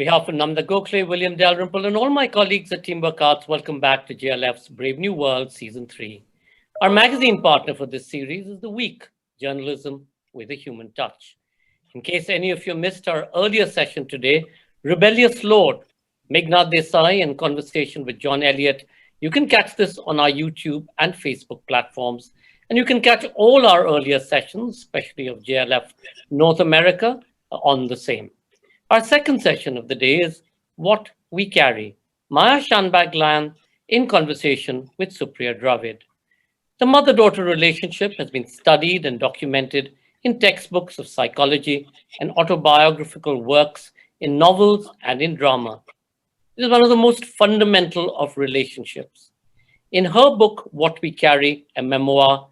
behalf of Namda Gokhale, William Dalrymple, and all my colleagues at Teamwork Arts, welcome back to JLF's Brave New World Season 3. Our magazine partner for this series is The Week, Journalism with a Human Touch. In case any of you missed our earlier session today, Rebellious Lord, Meghnad Desai, in conversation with John Elliott, you can catch this on our YouTube and Facebook platforms. And you can catch all our earlier sessions, especially of JLF North America, on the same. Our second session of the day is What We Carry, Maya Shanbhag Lang in conversation with Supriya Dravid. The mother-daughter relationship has been studied and documented in textbooks of psychology and autobiographical works, in novels and in drama. It is one of the most fundamental of relationships. In her book, What We Carry, a memoir,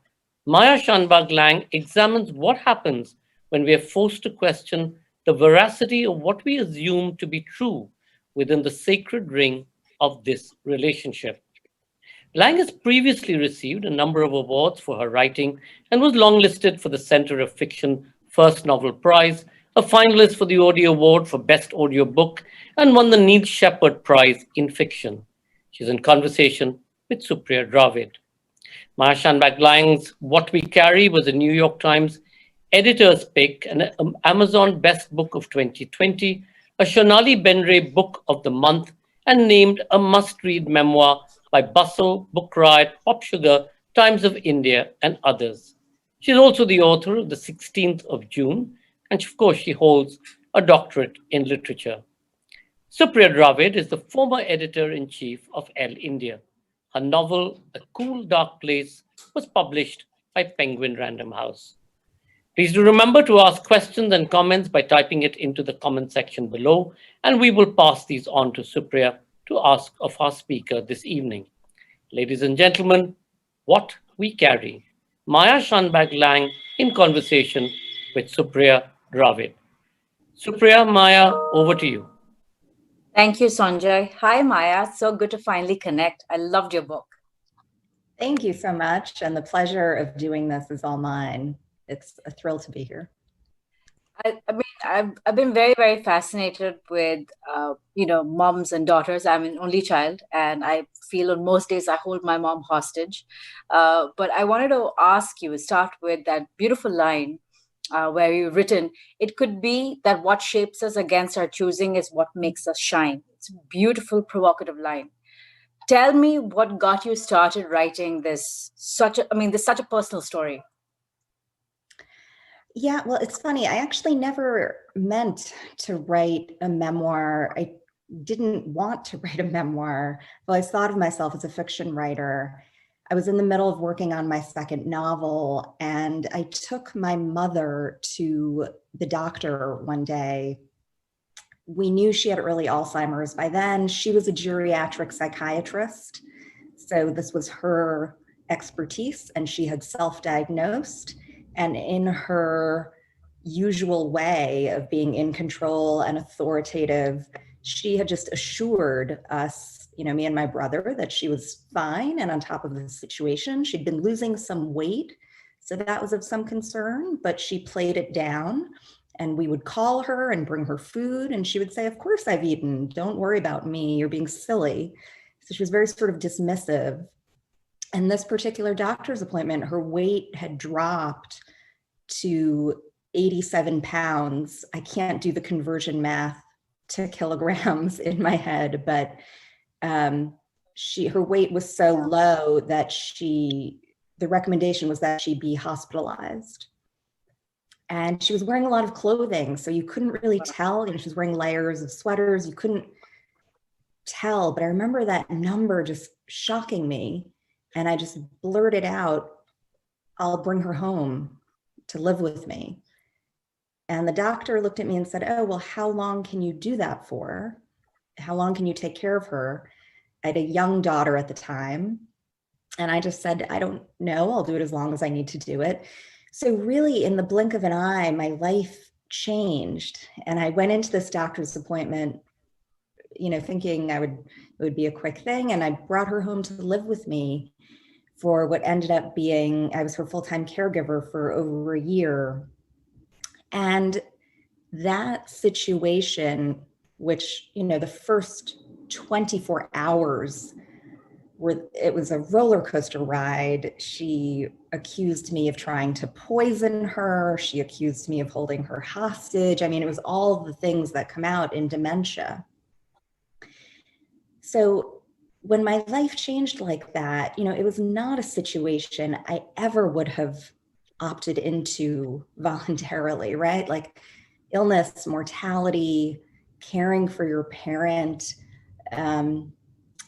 Maya Shanbhag Lang examines what happens when we are forced to question the veracity of what we assume to be true within the sacred ring of this relationship. Lang has previously received a number of awards for her writing and was longlisted for the Center of Fiction First Novel Prize, a finalist for the Audio Award for Best Audio Book, and won the Neil Shepard Prize in Fiction. She's in conversation with Supriya Dravid. Maya Shanbhag Lang's What We Carry was a New York Times editor's pick, an Amazon Best Book of 2020, a Shonali Benray Book of the Month, and named a must-read memoir by Bustle, Book Riot, Pop Sugar, Times of India, and others. She's also the author of The 16th of June, and of course she holds a doctorate in literature. Supriya Dravid is the former editor-in-chief of Elle India. Her novel, A Cool Dark Place, was published by Penguin Random House. Please do remember to ask questions and comments by typing it into the comment section below, and we will pass these on to Supriya to ask of our speaker this evening. Ladies and gentlemen, What We Carry, Maya Shanbhag Lang in conversation with Supriya Dravid. Supriya, Maya, over to you. Thank you, Sanjay. Hi, Maya. So good to finally connect. I loved your book. Thank you so much. And the pleasure of doing this is all mine. It's a thrill to be here. I've been very, very fascinated with, moms and daughters. I'm an only child, and I feel on most days I hold my mom hostage. But I wanted to start with that beautiful line where you've written, it could be that what shapes us against our choosing is what makes us shine. It's a beautiful, provocative line. Tell me what got you started writing this, such a personal story. Yeah, well, it's funny. I actually never meant to write a memoir. I didn't want to write a memoir. Well, I thought of myself as a fiction writer. I was in the middle of working on my second novel, and I took my mother to the doctor one day. We knew she had early Alzheimer's by then. She was a geriatric psychiatrist, so this was her expertise, and she had self-diagnosed. And in her usual way of being in control and authoritative, she had just assured us, me and my brother, that she was fine and on top of the situation. She'd been losing some weight, so that was of some concern, but she played it down. And we would call her and bring her food, and she would say, of course I've eaten, don't worry about me, you're being silly. So she was very sort of dismissive. And this particular doctor's appointment, her weight had dropped to 87 pounds. I can't do the conversion math to kilograms in my head, but her weight was so low that the recommendation was that she be hospitalized. And she was wearing a lot of clothing, so you couldn't really tell. She was wearing layers of sweaters, you couldn't tell. But I remember that number just shocking me. And I just blurted out, I'll bring her home to live with me. And the doctor looked at me and said, oh, well, how long can you do that for? How long can you take care of her? I had a young daughter at the time. And I just said, I don't know, I'll do it as long as I need to do it. So really, in the blink of an eye, my life changed. And I went into this doctor's appointment, thinking it would be a quick thing. And I brought her home to live with me for what ended up being, I was her full-time caregiver for over a year. And that situation which, the first 24 hours it was a roller coaster ride. She accused me of trying to poison her. She accused me of holding her hostage. I mean, it was all the things that come out in dementia. So when my life changed like that, it was not a situation I ever would have opted into voluntarily, right? Like illness, mortality, caring for your parent.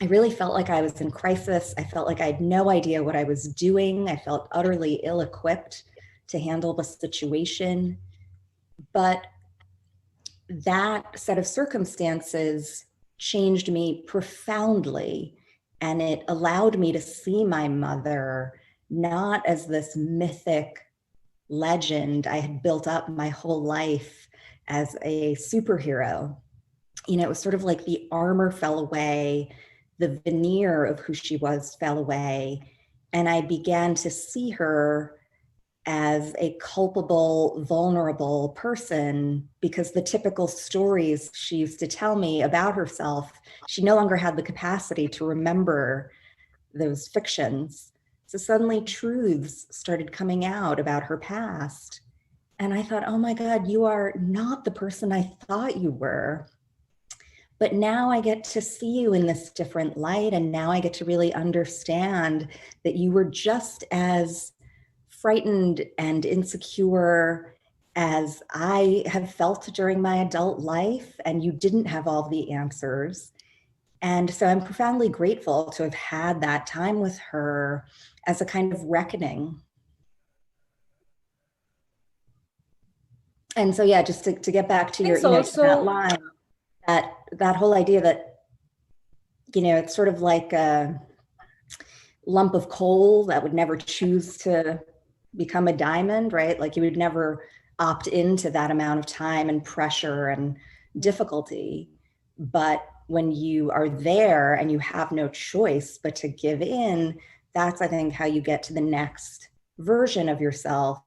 I really felt like I was in crisis. I felt like I had no idea what I was doing. I felt utterly ill-equipped to handle the situation. But that set of circumstances changed me profoundly, and it allowed me to see my mother not as this mythic legend I had built up my whole life as a superhero. It was sort of like the armor fell away, the veneer of who she was fell away, and I began to see her as a culpable, vulnerable person, because the typical stories she used to tell me about herself, she no longer had the capacity to remember those fictions. So suddenly truths started coming out about her past. And I thought, oh my God, you are not the person I thought you were. But now I get to see you in this different light. And now I get to really understand that you were just as frightened and insecure as I have felt during my adult life, and you didn't have all the answers. And so I'm profoundly grateful to have had that time with her as a kind of reckoning. And so, yeah, just to get back to your, to that line, that whole idea that, it's sort of like a lump of coal that would never choose to become a diamond, right? Like you would never opt into that amount of time and pressure and difficulty. But when you are there and you have no choice but to give in, that's, I think, how you get to the next version of yourself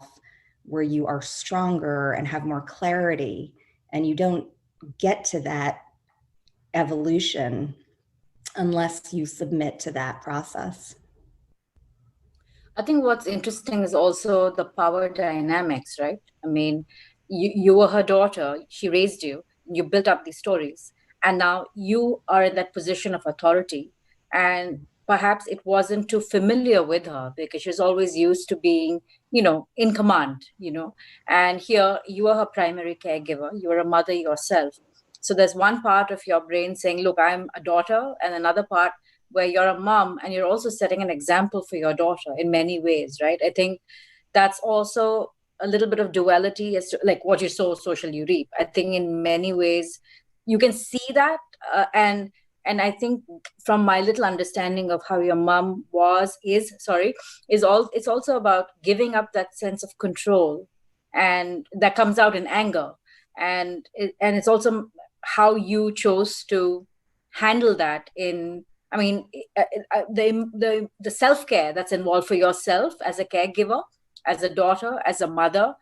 where you are stronger and have more clarity. And you don't get to that evolution unless you submit to that process. I think what's interesting is also the power dynamics, right? I mean, you were her daughter, she raised you, you built up these stories, and now you are in that position of authority. And perhaps it wasn't too familiar with her because she's always used to being, in command, and here you are her primary caregiver, you are a mother yourself. So there's one part of your brain saying, look, I'm a daughter, and another part where you're a mom and you're also setting an example for your daughter in many ways, right? I think that's also a little bit of duality as to like what you sow, social you reap. I think in many ways you can see that, and I think from my little understanding of how your mom it's also about giving up that sense of control, and that comes out in anger, and it's also how you chose to handle that in, I mean, the self-care that's involved for yourself as a caregiver, as a daughter, as a mother,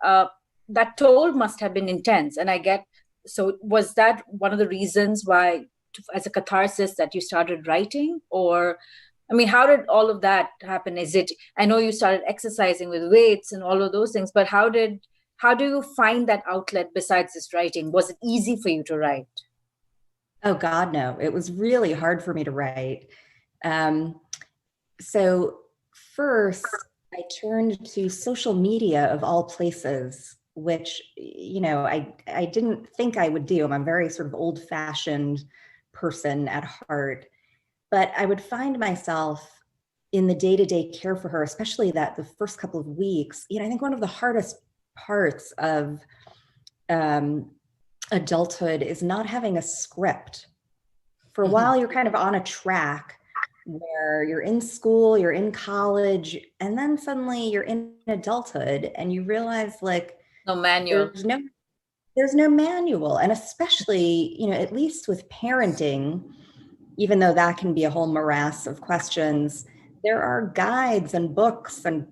that toll must have been intense. And so was that one of the reasons why, as a catharsis, that you started writing? Or, I mean, how did all of that happen? I know you started exercising with weights and all of those things, but how do you find that outlet besides this writing? Was it easy for you to write? Oh God, no. It was really hard for me to write. So first, I turned to social media of all places, which, I didn't think I would do. I'm a very sort of old-fashioned person at heart, but I would find myself in the day-to-day care for her, especially the first couple of weeks. I think one of the hardest parts of adulthood is not having a script. For a while, you're kind of on a track where you're in school, you're in college, and then suddenly you're in adulthood and you realize like no manual. There's no manual. And especially, at least with parenting, even though that can be a whole morass of questions, there are guides and books and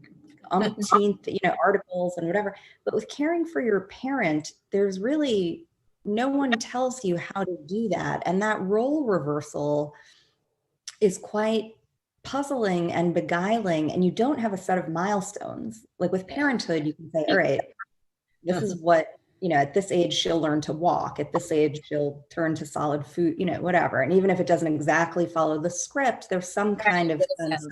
umpteenth, articles and whatever. But with caring for your parent, there's really no one tells you how to do that. And that role reversal is quite puzzling and beguiling, and you don't have a set of milestones. Like with parenthood, you can say, all right, this is what, at this age, she'll learn to walk. At this age, she'll turn to solid food, whatever. And even if it doesn't exactly follow the script, there's some kind of sense of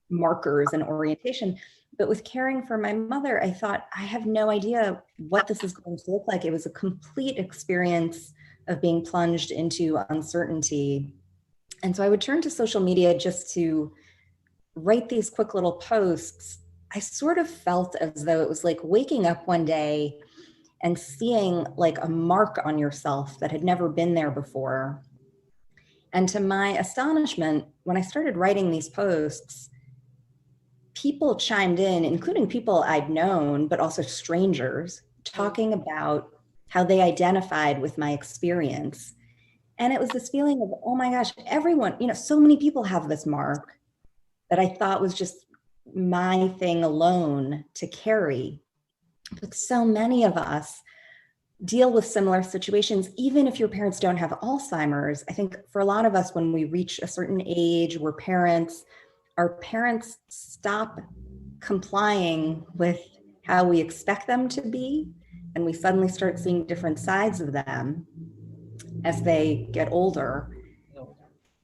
markers and orientation. But with caring for my mother, I thought, I have no idea what this is going to look like. It was a complete experience of being plunged into uncertainty. And so I would turn to social media just to write these quick little posts. I sort of felt as though it was like waking up one day and seeing like a mark on yourself that had never been there before. And to my astonishment, when I started writing these posts, people chimed in, including people I'd known, but also strangers, talking about how they identified with my experience. And it was this feeling of, oh my gosh, everyone, so many people have this mark that I thought was just my thing alone to carry. But so many of us deal with similar situations, even if your parents don't have Alzheimer's. I think for a lot of us, when we reach a certain age, we're parents, our parents stop complying with how we expect them to be, and we suddenly start seeing different sides of them as they get older.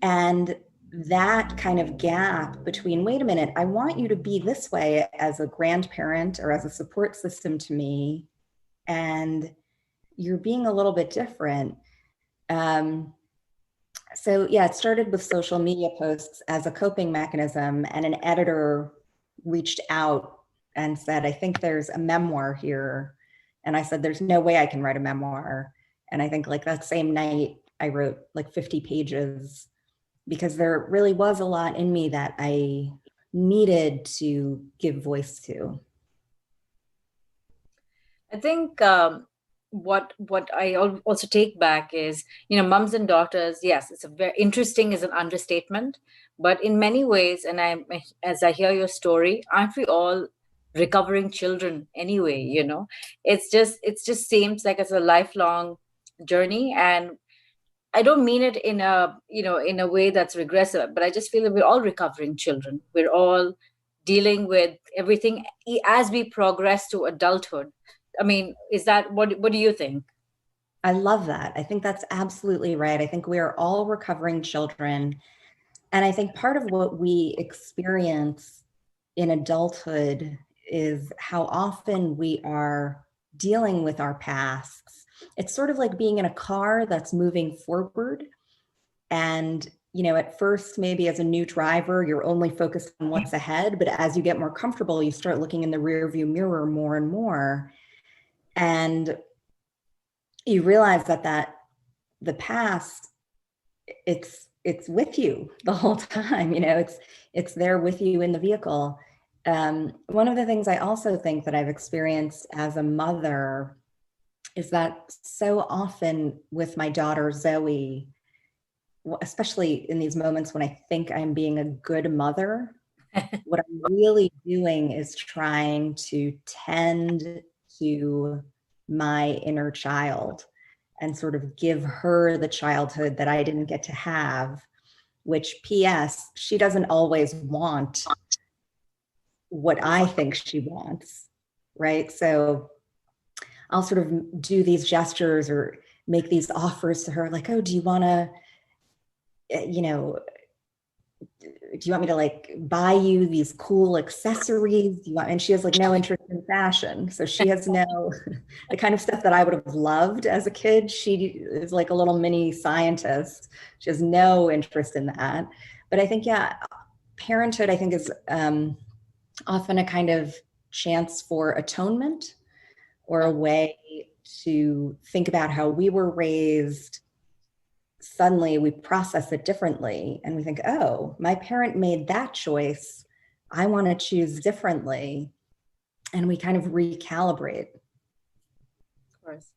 And that kind of gap between, wait a minute, I want you to be this way as a grandparent or as a support system to me, and you're being a little bit different. So yeah, it started with social media posts as a coping mechanism, and an editor reached out and said, I think there's a memoir here. And I said, there's no way I can write a memoir. And I think like that same night, I wrote like 50 pages because there really was a lot in me that I needed to give voice to. I think what I also take back is, moms and daughters. Yes, it's a very interesting is an understatement, but in many ways, and as I hear your story, aren't we all recovering children anyway? It's just seems like it's a lifelong journey, and I don't mean it in a way that's regressive, but I just feel that we're all recovering children. We're all dealing with everything as we progress to adulthood. I mean, is that what do you think? I love that. I think that's absolutely right. I think we are all recovering children. And I think part of what we experience in adulthood is how often we are dealing with our pasts. It's sort of like being in a car that's moving forward. And, at first, maybe as a new driver, you're only focused on what's ahead. But as you get more comfortable, you start looking in the rearview mirror more and more. And you realize that the past, it's with you the whole time. It's there with you in the vehicle. One of the things I also think that I've experienced as a mother is that so often with my daughter Zoe, especially in these moments when I think I'm being a good mother, what I'm really doing is trying to tend to my inner child and sort of give her the childhood that I didn't get to have, which PS, she doesn't always want what I think she wants, right? So I'll sort of do these gestures or make these offers to her, like, oh, do you want to, do you want me to like buy you these cool accessories? And she has like no interest in fashion. So she has no, the kind of stuff that I would have loved as a kid. She is like a little mini scientist. She has no interest in that. But I think, yeah, parenthood, I think is often a kind of chance for atonement or a way to think about how we were raised. Suddenly we process it differently and we think, oh, my parent made that choice. I want to choose differently. And we kind of recalibrate. Of course.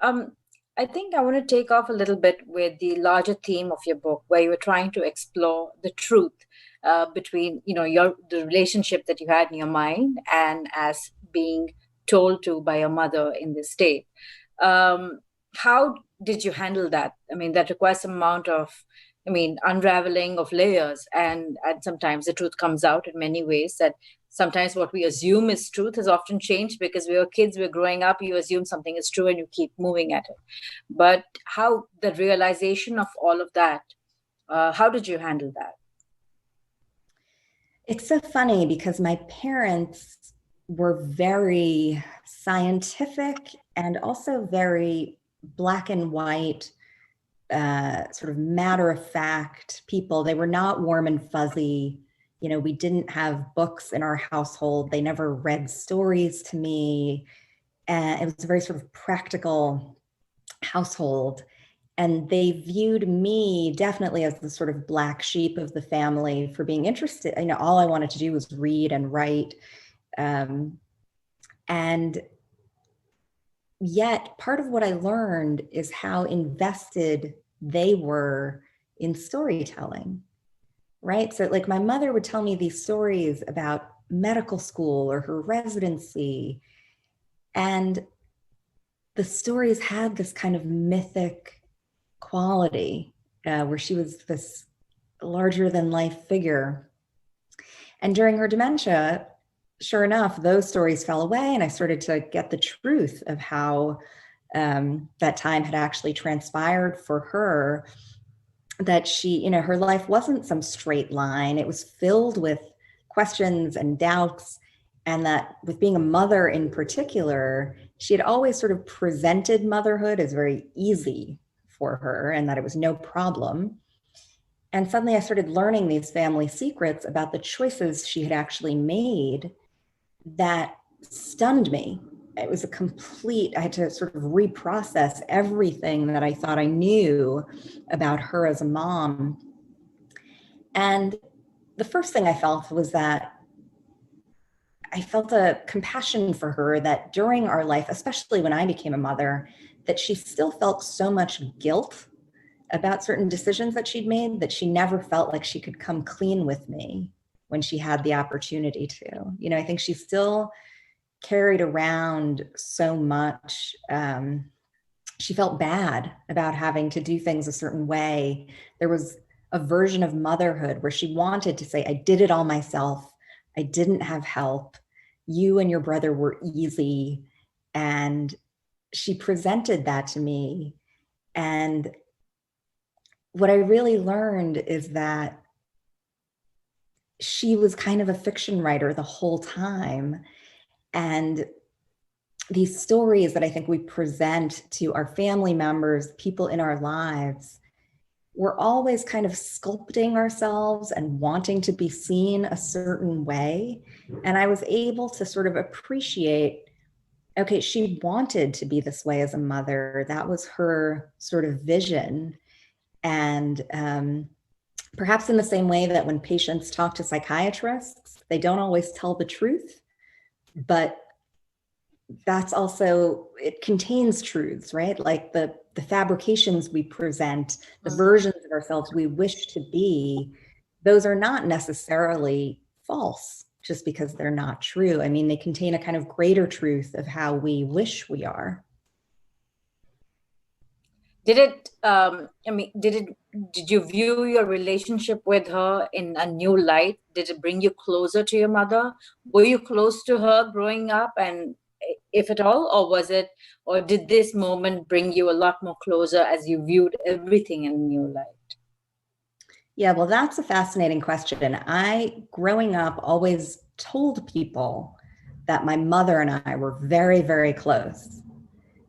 I think I want to take off a little bit with the larger theme of your book, where you were trying to explore the truth between, the relationship that you had in your mind and as being told to by your mother in this state. how did you handle that? I mean, that requires some amount of, unraveling of layers, and sometimes the truth comes out in many ways. That sometimes what we assume is truth has often changed because we were kids, we're growing up, you assume something is true and you keep moving at it. But how the realization of all of that, how did you handle that? It's so funny because my parents were very scientific and also very black and white, sort of matter of fact people. They were not warm and fuzzy. You know, we didn't have books in our household. They never read stories to me. And it was a very sort of practical household. And they viewed me definitely as the sort of black sheep of the family for being interested. You know, all I wanted to do was read and write. And yet part of what I learned is how invested they were in storytelling, right? So like my mother would tell me these stories about medical school or her residency, and the stories had this kind of mythic quality where she was this larger than life figure. And during her dementia, sure enough, those stories fell away, and I started to get the truth of how that time had actually transpired for her. That she, you know, her life wasn't some straight line. It was filled with questions and doubts. And that with being a mother in particular, she had always sort of presented motherhood as very easy for her and that it was no problem. And suddenly I started learning these family secrets about the choices she had actually made that stunned me. It was I had to sort of reprocess everything that I thought I knew about her as a mom. And the first thing I felt was that I felt a compassion for her that during our life, especially when I became a mother, that she still felt so much guilt about certain decisions that she'd made that she never felt like she could come clean with me when she had the opportunity to. You know, I think she still carried around so much. She felt bad about having to do things a certain way. There was a version of motherhood where she wanted to say, I did it all myself. I didn't have help. You and your brother were easy. And she presented that to me. And what I really learned is that she was kind of a fiction writer the whole time. And these stories that I think we present to our family members, people in our lives, we're always kind of sculpting ourselves and wanting to be seen a certain way. And I was able to sort of appreciate, okay, she wanted to be this way as a mother. That was her sort of vision. And perhaps in the same way that when patients talk to psychiatrists, they don't always tell the truth, but that's also, it contains truths, right? Like the fabrications we present, the versions of ourselves we wish to be, those are not necessarily false just because they're not true. I mean, they contain a kind of greater truth of how we wish we are. Did you view your relationship with her in a new light? Did it bring you closer to your mother? Were you close to her growing up, and if at all, or did this moment bring you a lot more closer as you viewed everything in a new light? Yeah, well, that's a fascinating question. I, growing up, always told people that my mother and I were very, very close.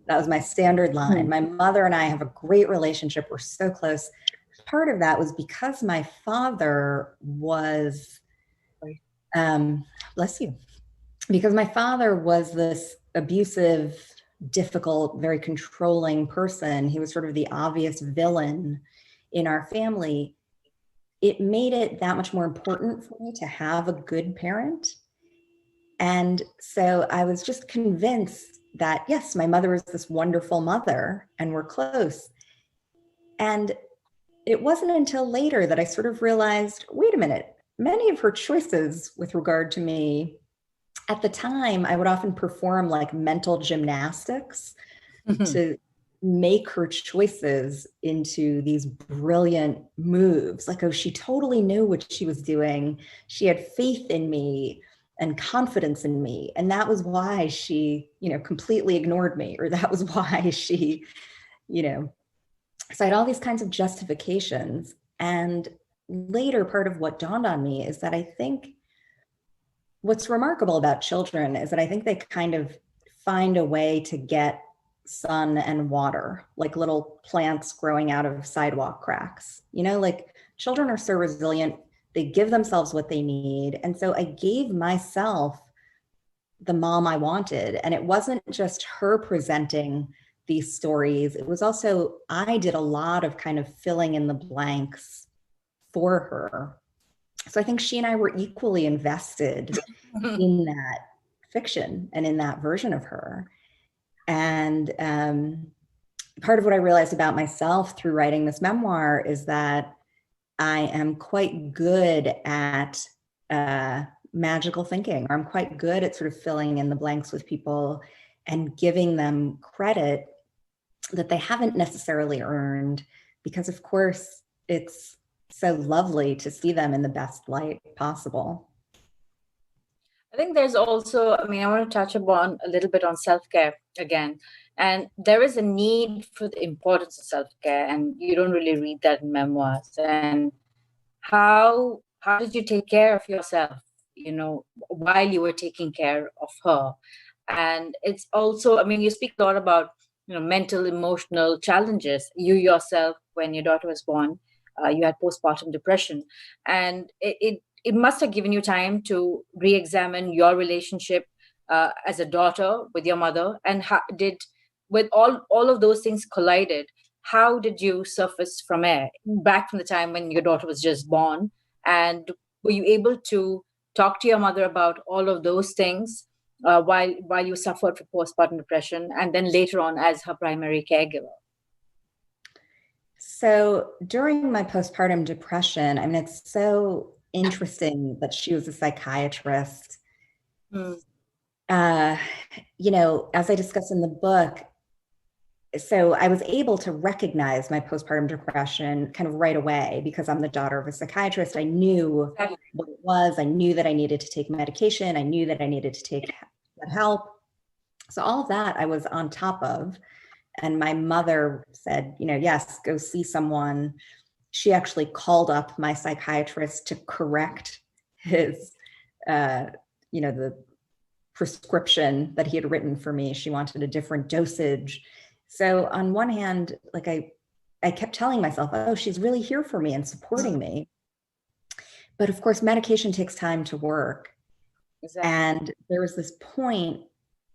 That was my standard line. My mother and I have a great relationship. We're so close. Part of that was because my father was, bless you, because my father was this abusive, difficult, very controlling person. He was sort of the obvious villain in our family. It made it that much more important for me to have a good parent. And so I was just convinced that, yes, my mother is this wonderful mother and we're close. And it wasn't until later that I sort of realized, wait a minute, many of her choices with regard to me, at the time, I would often perform like mental gymnastics to make her choices into these brilliant moves. Like, oh, she totally knew what she was doing. She had faith in me and confidence in me. And that was why she, completely ignored me, or that was why she, so I had all these kinds of justifications. And later, part of what dawned on me is that I think what's remarkable about children is that I think they kind of find a way to get sun and water, like little plants growing out of sidewalk cracks. Like children are so resilient, they give themselves what they need. And so I gave myself the mom I wanted. And it wasn't just her presenting these stories. It was also, I did a lot of kind of filling in the blanks for her. So I think she and I were equally invested in that fiction and in that version of her. And part of what I realized about myself through writing this memoir is that I am quite good at magical thinking, or I'm quite good at sort of filling in the blanks with people and giving them credit that they haven't necessarily earned, because of course it's so lovely to see them in the best light possible. I think there's also, I want to touch upon a little bit on self-care again. And there is a need for the importance of self-care, and you don't really read that in memoirs. And how did you take care of yourself, while you were taking care of her? And it's also, you speak a lot about, mental, emotional challenges. You yourself, when your daughter was born, you had postpartum depression. And it must have given you time to re-examine your relationship as a daughter with your mother, and with all of those things collided, how did you surface from there, back from the time when your daughter was just born? And were you able to talk to your mother about all of those things while you suffered from postpartum depression, and then later on as her primary caregiver? So during my postpartum depression, it's so interesting that she was a psychiatrist. As I discuss in the book, so I was able to recognize my postpartum depression kind of right away because I'm the daughter of a psychiatrist. I knew what it was. I knew that I needed to take medication. I knew that I needed to take help. So all of that I was on top of. And my mother said, yes, go see someone. She actually called up my psychiatrist to correct his, the prescription that he had written for me. She wanted a different dosage. So on one hand, like I kept telling myself, oh, she's really here for me and supporting me. But of course, medication takes time to work. Exactly. And there was this point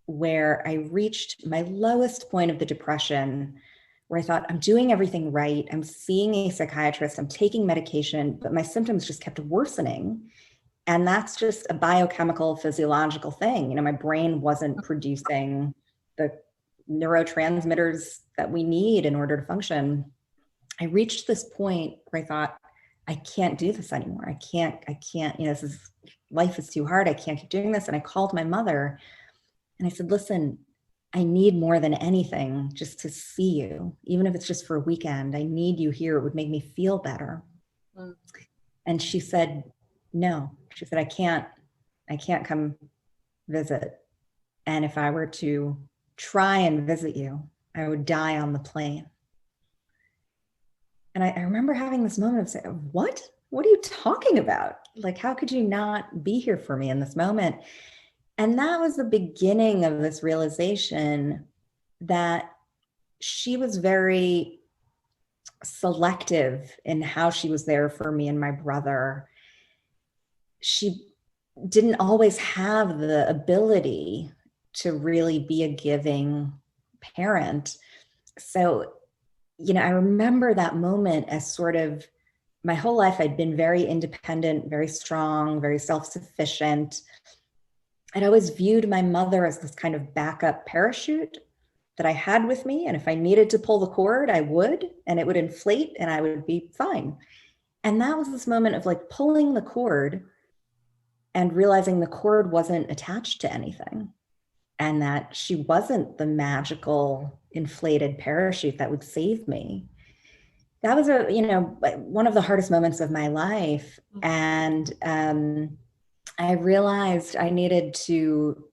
where I reached my lowest point of the depression, where I thought, I'm doing everything right. I'm seeing a psychiatrist, I'm taking medication, but my symptoms just kept worsening. And that's just a biochemical, physiological thing. My brain wasn't producing the neurotransmitters that we need in order to function. I reached this point where I thought, I can't do this anymore. I can't, life is too hard. I can't keep doing this. And I called my mother and I said, listen, I need more than anything just to see you, even if it's just for a weekend. I need you here. It would make me feel better. And she said, no. She said, I can't come visit. And if I were to try and visit you, I would die on the plane. And I remember having this moment of saying, what are you talking about? Like, how could you not be here for me in this moment? And that was the beginning of this realization that she was very selective in how she was there for me and my brother. She didn't always have the ability to really be a giving parent. So, I remember that moment as sort of, my whole life I'd been very independent, very strong, very self-sufficient. I'd always viewed my mother as this kind of backup parachute that I had with me. And if I needed to pull the cord, I would, and it would inflate and I would be fine. And that was this moment of like pulling the cord and realizing the cord wasn't attached to anything. and that she wasn't the magical inflated parachute that would save me. That was one of the hardest moments of my life. And I realized I needed to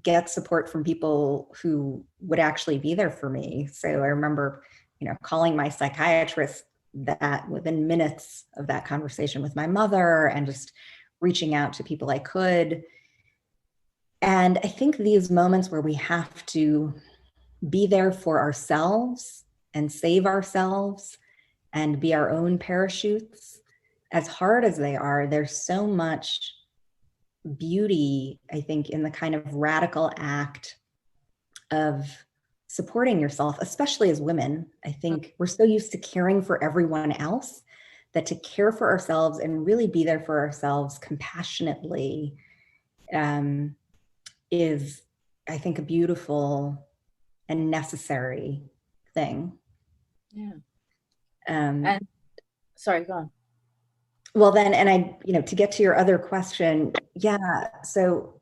get support from people who would actually be there for me. So I remember, calling my psychiatrist that within minutes of that conversation with my mother, and just reaching out to people I could. And I think these moments where we have to be there for ourselves and save ourselves and be our own parachutes, as hard as they are, there's so much beauty, I think, in the kind of radical act of supporting yourself, especially as women. I think we're so used to caring for everyone else that to care for ourselves and really be there for ourselves compassionately is, I think, a beautiful and necessary thing. Yeah. And sorry, go on. Well, then, and to get to your other question, yeah. So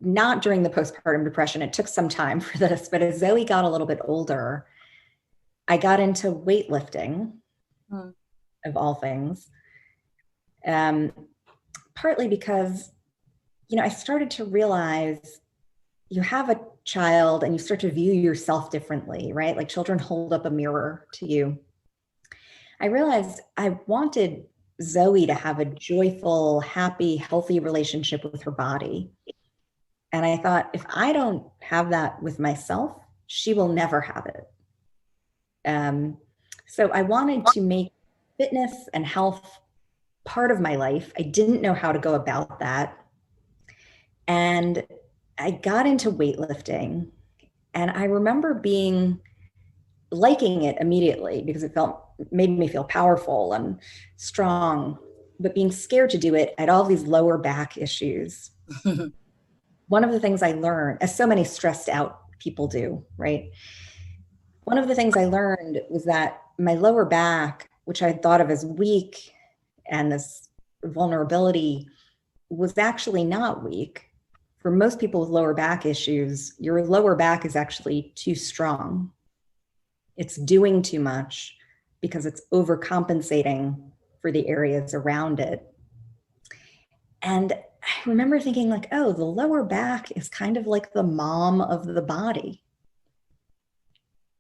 not during the postpartum depression, it took some time for this, but as Zoe got a little bit older, I got into weightlifting, of all things. Partly because, I started to realize you have a child and you start to view yourself differently, right? Like children hold up a mirror to you. I realized I wanted Zoe to have a joyful, happy, healthy relationship with her body. And I thought, if I don't have that with myself, she will never have it. So I wanted to make fitness and health part of my life. I didn't know how to go about that. And I got into weightlifting, and I remember liking it immediately because it made me feel powerful and strong, but being scared to do it, I had all these lower back issues. One of the things I learned, as so many stressed out people do, right? One of the things I learned was that my lower back, which I thought of as weak and this vulnerability, was actually not weak. For most people with lower back issues, your lower back is actually too strong. It's doing too much because it's overcompensating for the areas around it. And I remember thinking like, oh, the lower back is kind of like the mom of the body.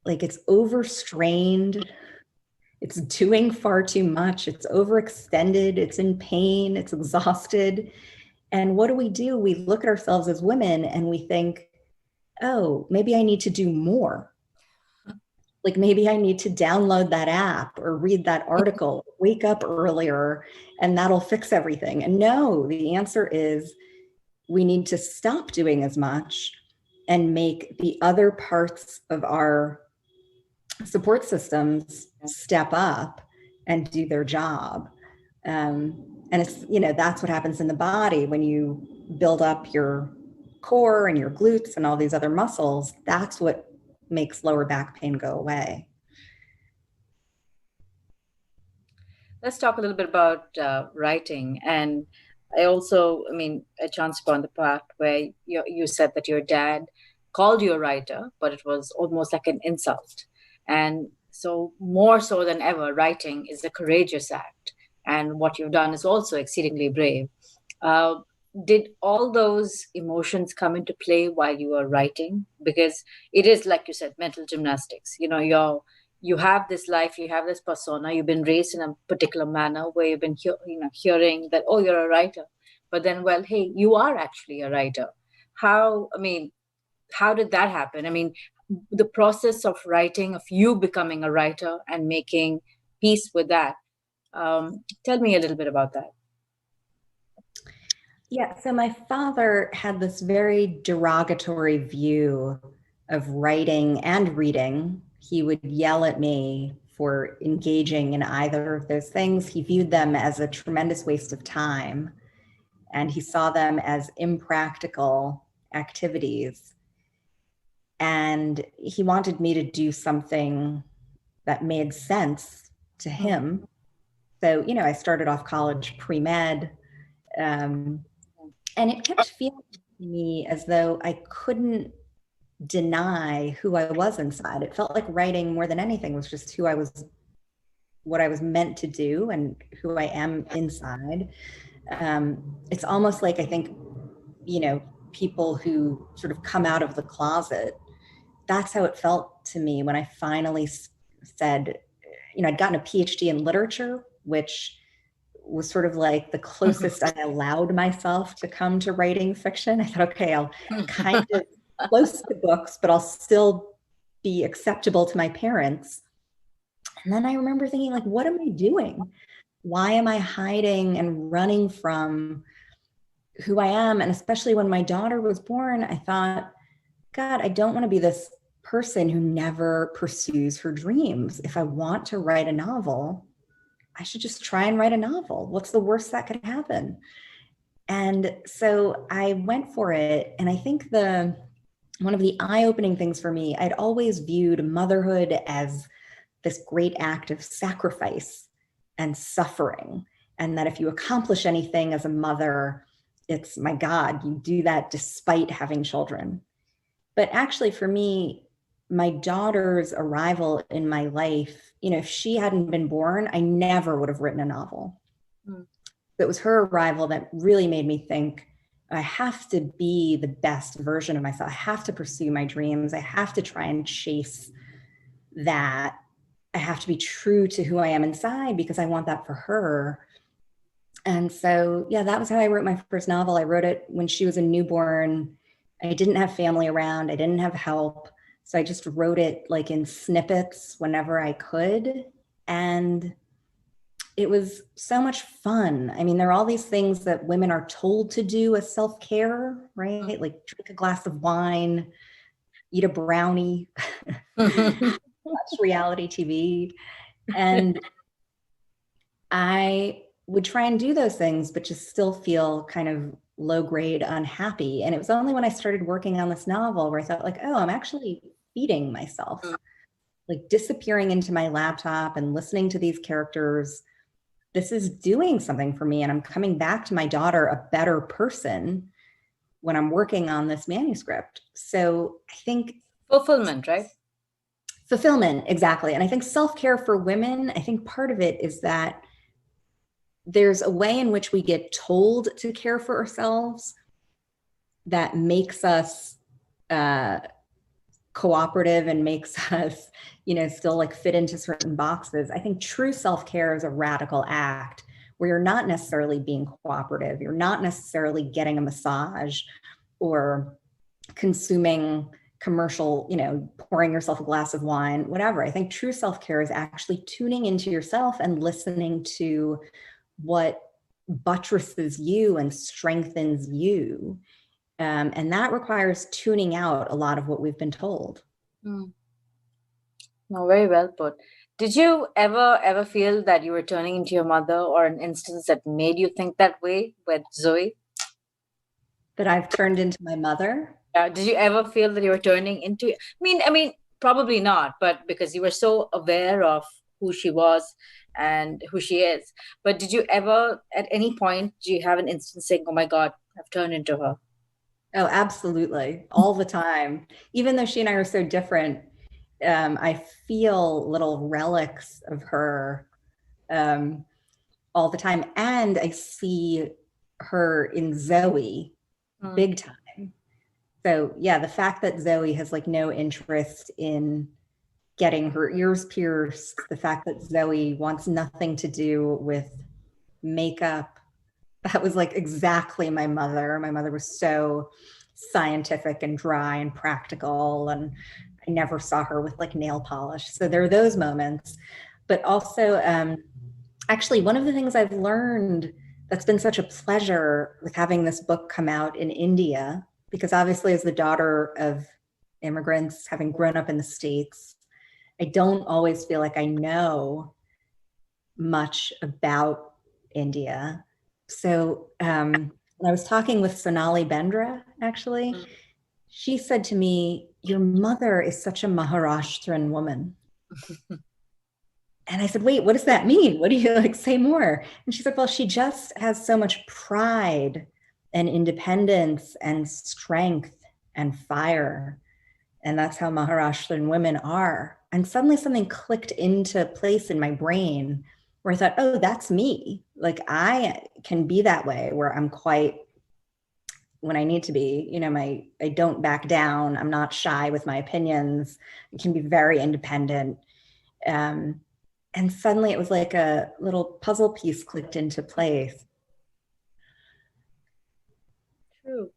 Like it's overstrained, it's doing far too much, it's overextended, it's in pain, it's exhausted. And what do? We look at ourselves as women and we think, oh, maybe I need to do more. Like maybe I need to download that app or read that article, wake up earlier, and that'll fix everything. And no, the answer is we need to stop doing as much and make the other parts of our support systems step up and do their job. And it's, that's what happens in the body when you build up your core and your glutes and all these other muscles. That's what makes lower back pain go away. Let's talk a little bit about writing. And I also, I chanced upon the part where you said that your dad called you a writer, but it was almost like an insult. And so more so than ever, writing is a courageous act. And what you've done is also exceedingly brave. Did all those emotions come into play while you were writing? Because it is, like you said, mental gymnastics. You have this life, you have this persona, you've been raised in a particular manner where you've been hearing that, oh, you're a writer. But then, well, hey, you are actually a writer. How did that happen? The process of writing, of you becoming a writer and making peace with that. Tell me a little bit about that. Yeah, so my father had this very derogatory view of writing and reading. He would yell at me for engaging in either of those things. He viewed them as a tremendous waste of time, and he saw them as impractical activities. And he wanted me to do something that made sense to him. So, I started off college pre-med, and it kept feeling me as though I couldn't deny who I was inside. It felt like writing more than anything was just who I was, what I was meant to do and who I am inside. It's almost like, I think, people who sort of come out of the closet, that's how it felt to me when I finally said, I'd gotten a PhD in literature, which was sort of like the closest I allowed myself to come to writing fiction. I thought, okay, I'll kind of close to books, but I'll still be acceptable to my parents. And then I remember thinking, like, what am I doing? Why am I hiding and running from who I am? And especially when my daughter was born, I thought, God, I don't want to be this person who never pursues her dreams. If I want to write a novel, I should just try and write a novel. What's the worst that could happen? And so I went for it. And I think one of the eye-opening things for me, I'd always viewed motherhood as this great act of sacrifice and suffering. And that if you accomplish anything as a mother, it's, my God, you do that despite having children. But actually for me, my daughter's arrival in my life, if she hadn't been born, I never would have written a novel. It was her arrival that really made me think, I have to be the best version of myself. I have to pursue my dreams. I have to try and chase that. I have to be true to who I am inside because I want that for her. And so, yeah, that was how I wrote my first novel. I wrote it when she was a newborn. I didn't have family around. I didn't have help. So I just wrote it like in snippets whenever I could. And it was so much fun. I mean, there are all these things that women are told to do as self-care, right? Like drink a glass of wine, eat a brownie, watch reality TV. And I would try and do those things, but just still feel kind of low grade unhappy. And it was only when I started working on this novel where I thought, like, oh, I'm actually feeding myself, like disappearing into my laptop and listening to these characters. This is doing something for me. And I'm coming back to my daughter a better person when I'm working on this manuscript. So I think fulfillment, right? Fulfillment, exactly. And I think self-care for women, I think part of it is that there's a way in which we get told to care for ourselves that makes us cooperative and makes us, still like fit into certain boxes. I think true self-care is a radical act where you're not necessarily being cooperative. You're not necessarily getting a massage or consuming commercial, pouring yourself a glass of wine, whatever. I think true self-care is actually tuning into yourself and listening to what buttresses you and strengthens you. And that requires tuning out a lot of what we've been told. No, very well put. Did you ever feel that you were turning into your mother, or an instance that made you think that way with Zoe? That I've turned into my mother? Did you ever feel that you were turning into, I mean, probably not, but because you were so aware of who she was and who she is. But did you ever, at any point, do you have an instance saying, oh my God, I've turned into her? Oh, absolutely. All the time. Even though she and I are so different, I feel little relics of her all the time. And I see her in Zoe big time. So yeah, the fact that Zoe has like no interest in getting her ears pierced, the fact that Zoe wants nothing to do with makeup, that was like exactly my mother. My mother was so scientific and dry and practical, and I never saw her with like nail polish. So there are those moments. But also, actually, one of the things I've learned that's been such a pleasure with having this book come out in India, because obviously as the daughter of immigrants, having grown up in the States, I don't always feel like I know much about India. So when I was talking with Sonali Bendra, actually, she said to me, your mother is such a Maharashtran woman. And I said, wait, what does that mean? What do you like say more? And she said, well, she just has so much pride and independence and strength and fire. And that's how Maharashtrian women are. And suddenly something clicked into place in my brain where I thought, oh, that's me. Like I can be that way, where I'm quite, when I need to be, I don't back down. I'm not shy with my opinions. I can be very independent. And suddenly it was like a little puzzle piece clicked into place. True.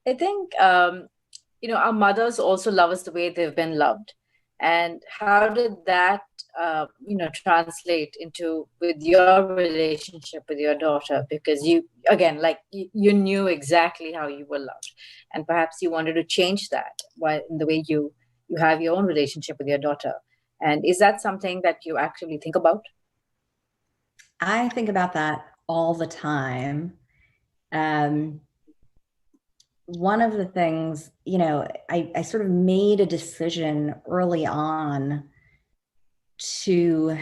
I think, our mothers also love us the way they've been loved. And how did that, translate into with your relationship with your daughter? Because you, again, like you knew exactly how you were loved, and perhaps you wanted to change that in the way you have your own relationship with your daughter. And is that something that you actually think about? I think about that all the time. One of the things, I sort of made a decision early on to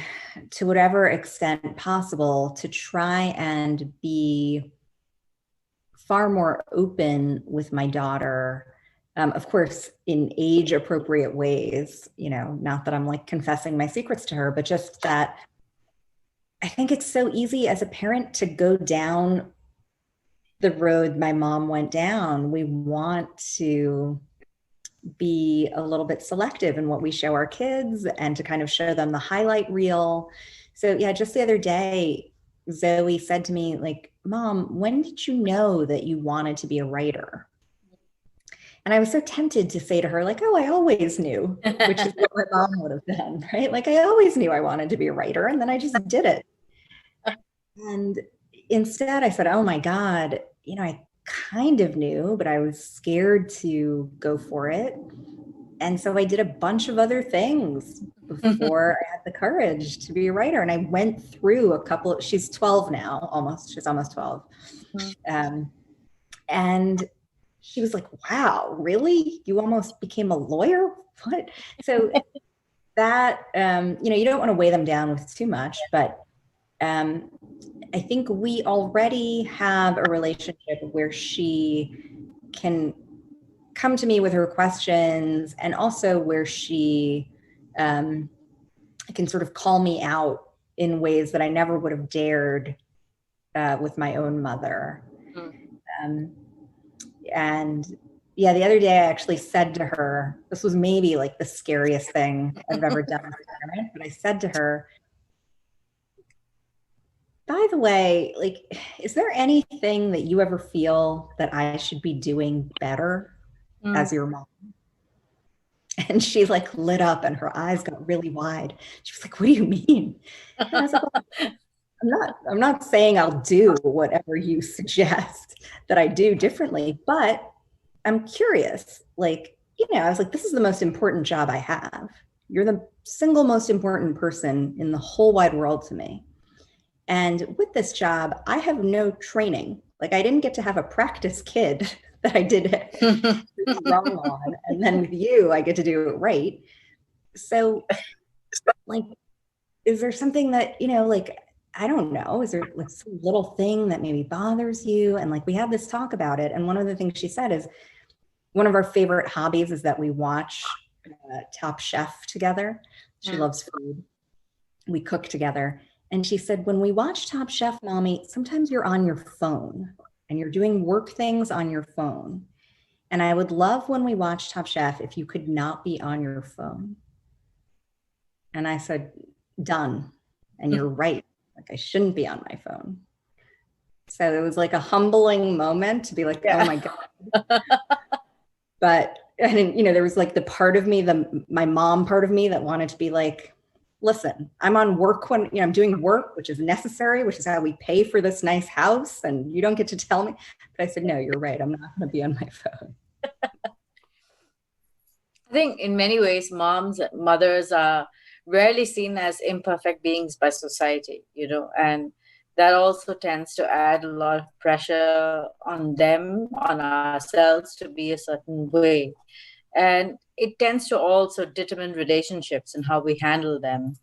whatever extent possible to try and be far more open with my daughter. Of course, in age appropriate ways, not that I'm like confessing my secrets to her, but just that I think it's so easy as a parent to go down the road my mom went down. We want to be a little bit selective in what we show our kids and to kind of show them the highlight reel. So yeah, just the other day, Zoe said to me, like, Mom, when did you know that you wanted to be a writer? And I was so tempted to say to her, like, oh, I always knew, which is what my mom would have done, right? Like, I always knew I wanted to be a writer, and then I just did it. And instead I said, oh my God, I kind of knew, but I was scared to go for it. And so I did a bunch of other things before I had the courage to be a writer. And I went through she's 12 now, she's almost 12. And she was like, wow, really? You almost became a lawyer? What? So that, you don't want to weigh them down with too much, but I think we already have a relationship where she can come to me with her questions, and also where she can sort of call me out in ways that I never would have dared with my own mother. And yeah, the other day I actually said to her, this was maybe like the scariest thing I've ever done as a parent, but I said to her, by the way, like, is there anything that you ever feel that I should be doing better as your mom? And she like lit up and her eyes got really wide. She was like, what do you mean? And I was like, well, I'm not saying I'll do whatever you suggest that I do differently, but I'm curious. Like, I was like, this is the most important job I have. You're the single most important person in the whole wide world to me. And with this job, I have no training. Like, I didn't get to have a practice kid that I did it wrong on. And then with you, I get to do it right. So like, is there something that, like, I don't know, is there like some little thing that maybe bothers you? And like, we had this talk about it. And one of the things she said is one of our favorite hobbies is that we watch Top Chef together. She loves food. We cook together. And she said, when we watch Top Chef, Mommy, sometimes you're on your phone and you're doing work things on your phone. And I would love when we watch Top Chef if you could not be on your phone. And I said, done. And you're right. Like, I shouldn't be on my phone. So it was like a humbling moment to be like, oh my God. But, and there was like the part of me, my mom part of me that wanted to be like, listen, I'm on work when, I'm doing work, which is necessary, which is how we pay for this nice house. And you don't get to tell me. But I said, no, you're right. I'm not going to be on my phone. I think in many ways, mothers are rarely seen as imperfect beings by society, and that also tends to add a lot of pressure on them, on ourselves to be a certain way. And it tends to also determine relationships and how we handle them.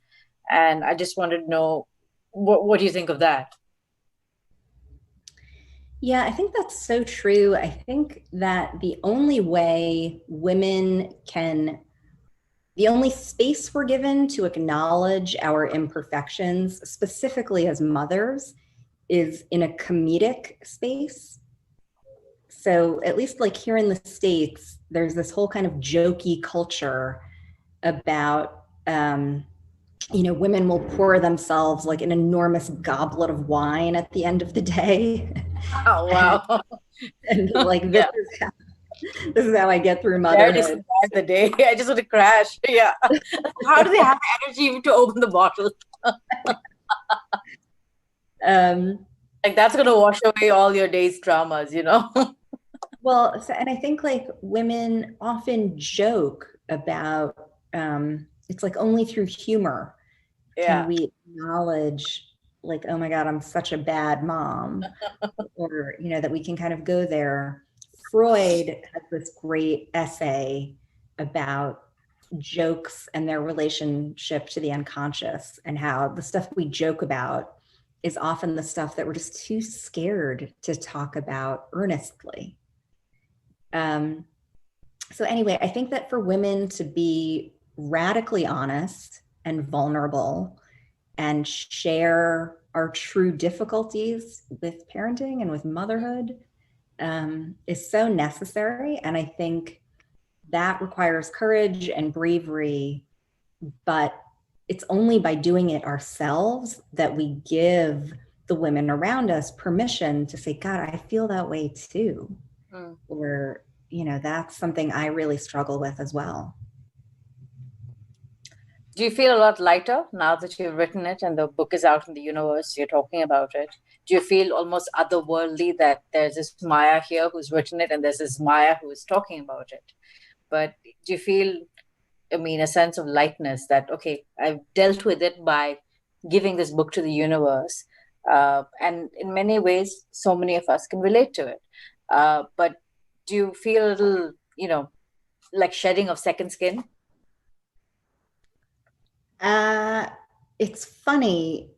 And I just wanted to know, what do you think of that? Yeah, I think that's so true. I think that the only way the only space we're given to acknowledge our imperfections, specifically as mothers, is in a comedic space. So, at least like here in the States, there's this whole kind of jokey culture about, women will pour themselves like an enormous goblet of wine at the end of the day. Oh, wow. And like, Yeah. this is how I get through Barely motherhood. survived the day. I just want to crash. Yeah. How do they have the energy even to open the bottle? Like that's going to wash away all your day's dramas, you know? Well, and I think like women often joke about, it's like only through humor Yeah. can we acknowledge like, oh my God, I'm such a bad mom, or, that we can kind of go there. Freud has this great essay about jokes and their relationship to the unconscious, and how the stuff we joke about is often the stuff that we're just too scared to talk about earnestly. So anyway, I think that for women to be radically honest and vulnerable and share our true difficulties with parenting and with motherhood is so necessary. And I think that requires courage and bravery, but it's only by doing it ourselves that we give the women around us permission to say, God, I feel that way too. Or, that's something I really struggle with as well. Do you feel a lot lighter now that you've written it and the book is out in the universe, you're talking about it? Do you feel almost otherworldly that there's this Maya here who's written it and there's this Maya who is talking about it? But do you feel, a sense of lightness that, okay, I've dealt with it by giving this book to the universe? And in many ways, so many of us can relate to it. But do you feel a little, like shedding of second skin? It's funny.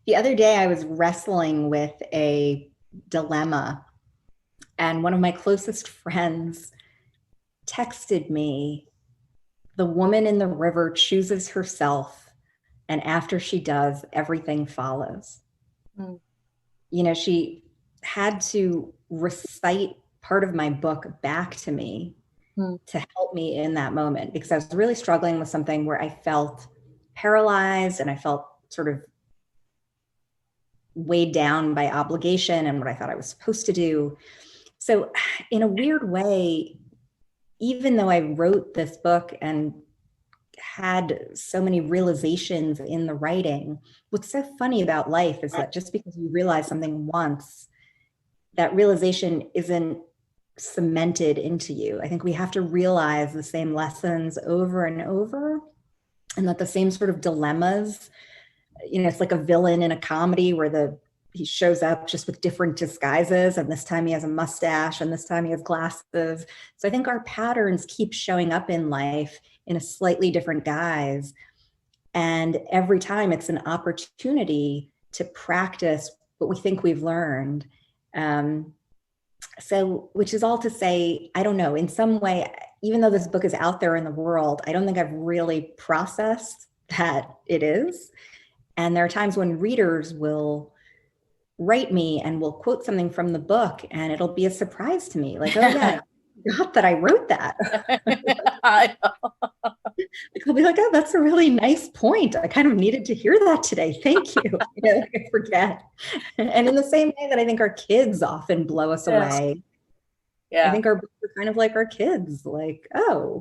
The other day I was wrestling with a dilemma, and one of my closest friends texted me, "The woman in the river chooses herself, and after she does, everything follows." She had to recite part of my book back to me to help me in that moment, because I was really struggling with something where I felt paralyzed and I felt sort of weighed down by obligation and what I thought I was supposed to do. So in a weird way, even though I wrote this book and had so many realizations in the writing, what's so funny about life is that just because you realize something once, that realization isn't cemented into you. I think we have to realize the same lessons over and over, and that the same sort of dilemmas, it's like a villain in a comedy where he shows up just with different disguises, and this time he has a mustache and this time he has glasses. So I think our patterns keep showing up in life in a slightly different guise, and every time it's an opportunity to practice what we think we've learned. So, which is all to say, I don't know, in some way, even though this book is out there in the world, I don't think I've really processed that it is. And there are times when readers will write me and will quote something from the book, and it'll be a surprise to me. Like, oh yeah, I forgot that I wrote that. I know. Like, I'll be like, oh, that's a really nice point. I kind of needed to hear that today. Thank you. I forget. And in the same way that I think our kids often blow us away. Yeah. I think our books are kind of like our kids, like, oh.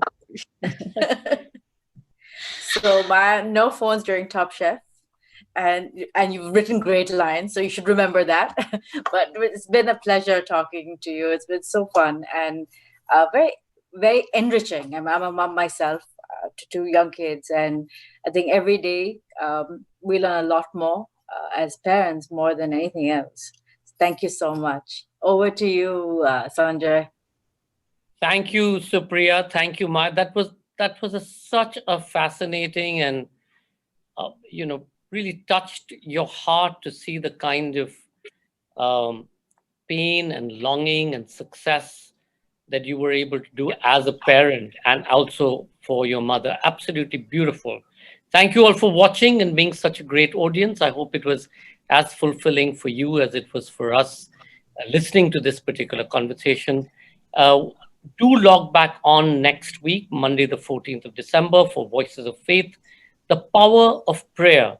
So no phones during Top Chef. And you've written great lines, so you should remember that. But it's been a pleasure talking to you. It's been so fun and very, very enriching. I'm a mom myself to two young kids, and I think every day we learn a lot more as parents, more than anything else. Thank you so much. Over to you, Sanjay. Thank you, Supriya. Thank you, Maya. That was such a fascinating and really touched your heart to see the kind of pain and longing and success that you were able to do as a parent and also for your mother. Absolutely beautiful. Thank you all for watching and being such a great audience. I hope it was as fulfilling for you as it was for us listening to this particular conversation. Uh, do log back on next week, Monday, the 14th of December, for Voices of Faith, the Power of Prayer.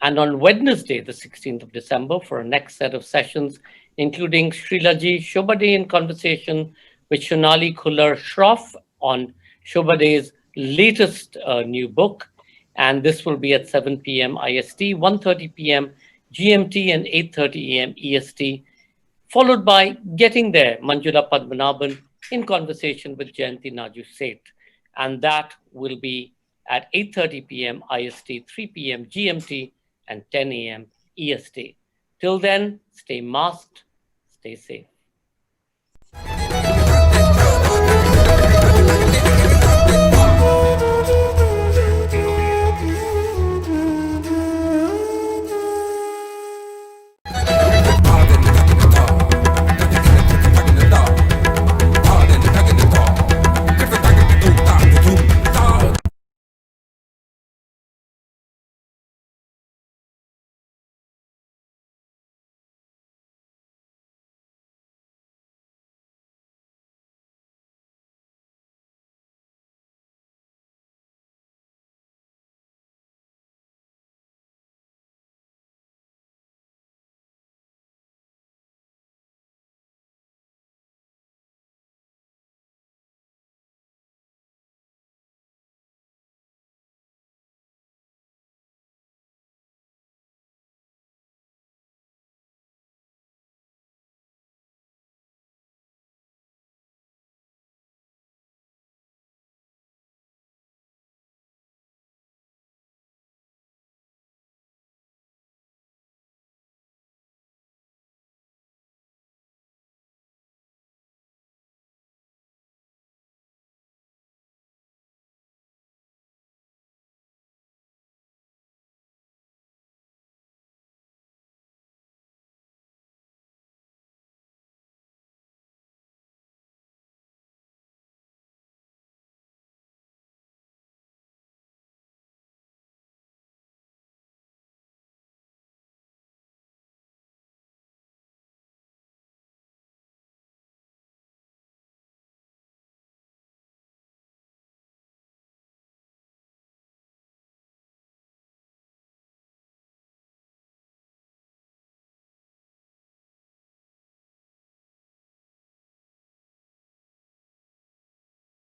And on Wednesday, the 16th of December, for our next set of sessions, including Srilaji Shobade in conversation with Shonali Khullar Shroff on Shobade's latest new book. And this will be at 7 p.m. IST, 1:30 p.m. GMT, and 8:30 a.m. EST, followed by Getting There, Manjula Padmanabhan in conversation with Jayanti Naju Seth. And that will be at 8:30 p.m. IST, 3 p.m. GMT, and 10 a.m. EST. Till then, stay masked, stay safe.